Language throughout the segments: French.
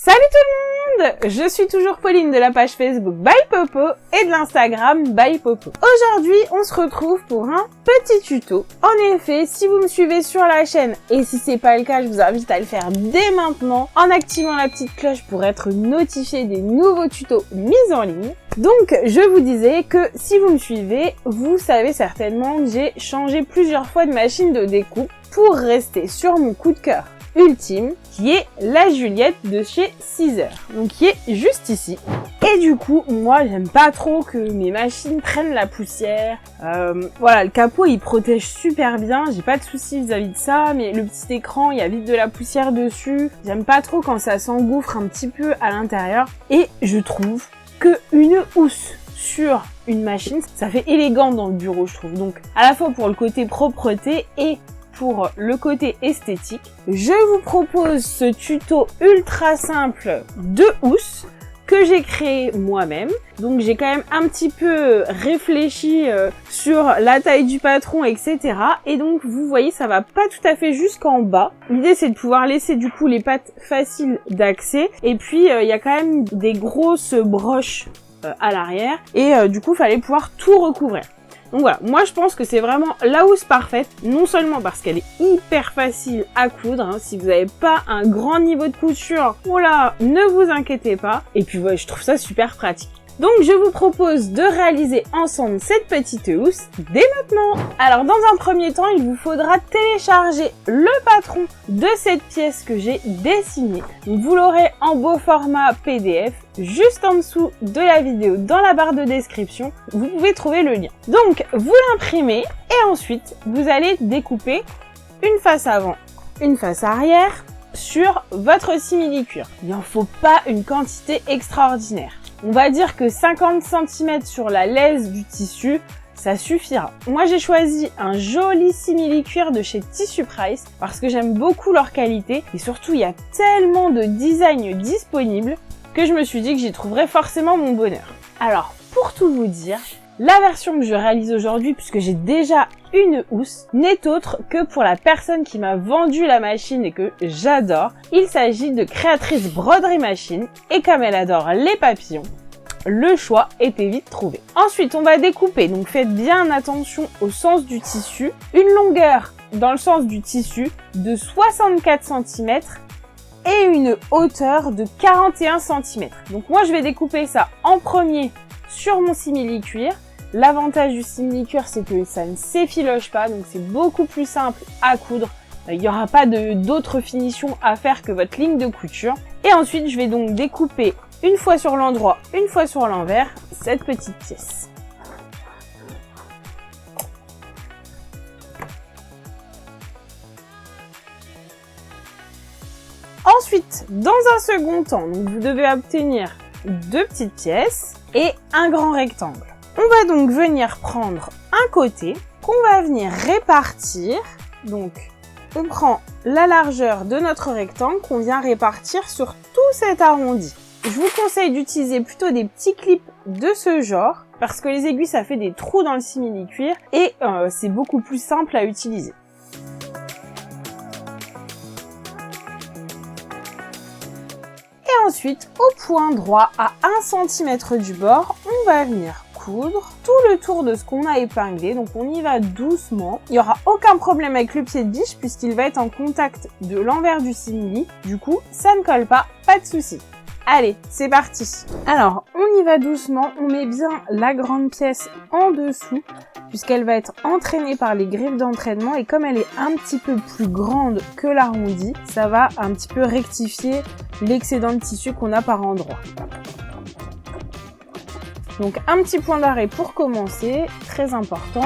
Salut tout le monde! Je suis toujours Pauline de la page Facebook By Popo et de l'Instagram By Popo. Aujourd'hui, on se retrouve pour un petit tuto. En effet, si vous me suivez sur la chaîne, et si c'est pas le cas, je vous invite à le faire dès maintenant en activant la petite cloche pour être notifié des nouveaux tutos mis en ligne. Donc, je vous disais que si vous me suivez, vous savez certainement que j'ai changé plusieurs fois de machine de découpe pour rester sur mon coup de cœur ultime, qui est la Juliette de chez Caesar, donc qui est juste ici. Et du coup, moi j'aime pas trop que mes machines prennent la poussière. Voilà, le capot il protège super bien, j'ai pas de soucis vis-à-vis de ça, mais le petit écran il y a vite de la poussière dessus. J'aime pas trop quand ça s'engouffre un petit peu à l'intérieur. Et je trouve que une housse sur une machine, ça fait élégant dans le bureau, je trouve. Donc à la fois pour le côté propreté et pour le côté esthétique, je vous propose ce tuto ultra simple de housse que j'ai créé moi-même. Donc j'ai quand même un petit peu réfléchi sur la taille du patron, etc. Et donc vous voyez, ça va pas tout à fait jusqu'en bas. L'idée c'est de pouvoir laisser du coup les pattes faciles d'accès. Et puis il y a quand même des grosses broches à l'arrière. Et du coup, fallait pouvoir tout recouvrir. Donc voilà, moi je pense que c'est vraiment la housse parfaite, non seulement parce qu'elle est hyper facile à coudre, hein, si vous n'avez pas un grand niveau de couture, oh là, ne vous inquiétez pas, et puis ouais, je trouve ça super pratique. Donc je vous propose de réaliser ensemble cette petite housse dès maintenant. Alors dans un premier temps, il vous faudra télécharger le patron de cette pièce que j'ai dessinée. Donc vous l'aurez en beau format PDF. Juste en dessous de la vidéo, dans la barre de description, vous pouvez trouver le lien. Donc, vous l'imprimez et ensuite, vous allez découper une face avant, une face arrière sur votre simili-cuir. Il n'en faut pas une quantité extraordinaire. On va dire que 50 cm sur la laisse du tissu, ça suffira. Moi, j'ai choisi un joli simili-cuir de chez Tissue Price parce que j'aime beaucoup leur qualité et surtout, il y a tellement de designs disponibles que je me suis dit que j'y trouverais forcément mon bonheur. Alors, pour tout vous dire, la version que je réalise aujourd'hui, puisque j'ai déjà une housse, n'est autre que pour la personne qui m'a vendu la machine et que j'adore. Il s'agit de Créatrice Broderie Machine, et comme elle adore les papillons, le choix était vite trouvé. Ensuite, on va découper, donc faites bien attention au sens du tissu. Une longueur dans le sens du tissu de 64 cm et une hauteur de 41 cm. Donc moi je vais découper ça en premier sur mon simili-cuir. L'avantage du simili-cuir c'est que ça ne s'effiloche pas, donc c'est beaucoup plus simple à coudre. Il n'y aura pas d'autres finitions à faire que votre ligne de couture. Et ensuite je vais donc découper une fois sur l'endroit, une fois sur l'envers, cette petite pièce. Ensuite, dans un second temps, donc vous devez obtenir deux petites pièces et un grand rectangle. On va donc venir prendre un côté qu'on va venir répartir. Donc, on prend la largeur de notre rectangle qu'on vient répartir sur tout cet arrondi. Je vous conseille d'utiliser plutôt des petits clips de ce genre parce que les aiguilles, ça fait des trous dans le simili-cuir et c'est beaucoup plus simple à utiliser. Ensuite, au point droit à 1 cm du bord, on va venir coudre tout le tour de ce qu'on a épinglé. Donc on y va doucement. Il n'y aura aucun problème avec le pied de biche puisqu'il va être en contact de l'envers du simili. Du coup, ça ne colle pas de souci. Allez, c'est parti. Alors, on y va doucement. On met bien la grande pièce en dessous puisqu'elle va être entraînée par les griffes d'entraînement et comme elle est un petit peu plus grande que l'arrondi, ça va un petit peu rectifier l'excédent de tissu qu'on a par endroit. Donc un petit point d'arrêt pour commencer, très important.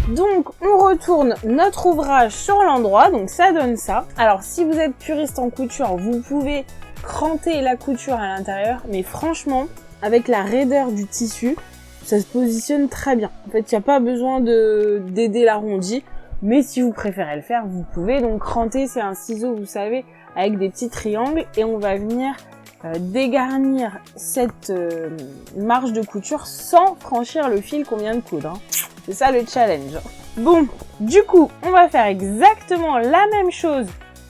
Donc on retourne notre ouvrage sur l'endroit, donc ça donne ça. Alors si vous êtes puriste en couture, vous pouvez cranter la couture à l'intérieur, mais franchement, avec la raideur du tissu, ça se positionne très bien. En fait, il n'y a pas besoin d'aider l'arrondi, mais si vous préférez le faire, vous pouvez. Donc cranter, c'est un ciseau, vous savez, avec des petits triangles, et on va venir dégarnir cette marge de couture sans franchir le fil qu'on vient de coudre. Hein. C'est ça le challenge. Bon, du coup, on va faire exactement la même chose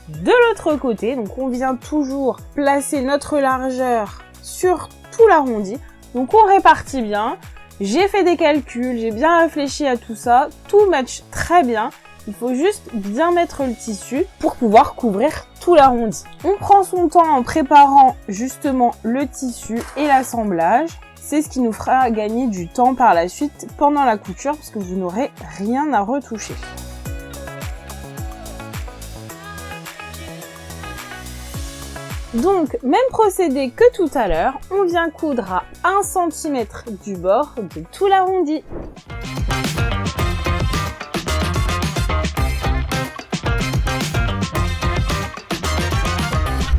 de l'autre côté. Donc on vient toujours placer notre largeur sur tout l'arrondi. Donc on répartit bien. J'ai fait des calculs, j'ai bien réfléchi à tout ça. Tout match très bien. Il faut juste bien mettre le tissu pour pouvoir couvrir tout l'arrondi. On prend son temps en préparant justement le tissu et l'assemblage. C'est ce qui nous fera gagner du temps par la suite pendant la couture parce que vous n'aurez rien à retoucher. Donc, même procédé que tout à l'heure, on vient coudre à 1 cm du bord de tout l'arrondi.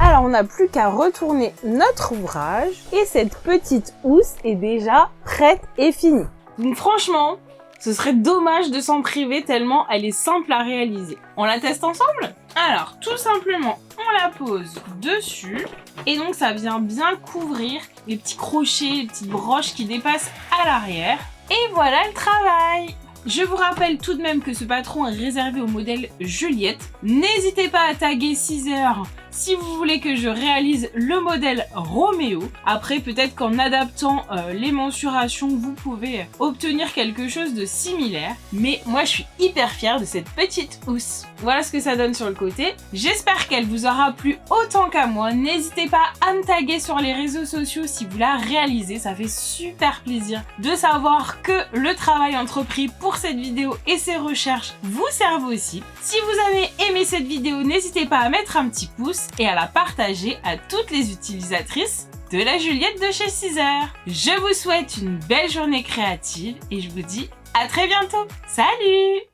Alors, on n'a plus qu'à retourner notre ouvrage et cette petite housse est déjà prête et finie. Donc franchement, ce serait dommage de s'en priver tellement elle est simple à réaliser. On la teste ensemble ? Alors, tout simplement, on la pose dessus et donc ça vient bien couvrir les petits crochets, les petites broches qui dépassent à l'arrière. Et voilà le travail! Je vous rappelle tout de même que ce patron est réservé au modèle Juliette. N'hésitez pas à taguer Cizer si vous voulez que je réalise le modèle Roméo. Après, peut-être qu'en adaptant les mensurations, vous pouvez obtenir quelque chose de similaire. Mais moi, je suis hyper fière de cette petite housse. Voilà ce que ça donne sur le côté. J'espère qu'elle vous aura plu autant qu'à moi. N'hésitez pas à me taguer sur les réseaux sociaux si vous la réalisez. Ça fait super plaisir de savoir que le travail entrepris pour cette vidéo et ces recherches vous servent aussi. Si vous avez aimé cette vidéo, n'hésitez pas à mettre un petit pouce et à la partager à toutes les utilisatrices de la Juliette de chez Cizer. Je vous souhaite une belle journée créative et je vous dis à très bientôt. Salut!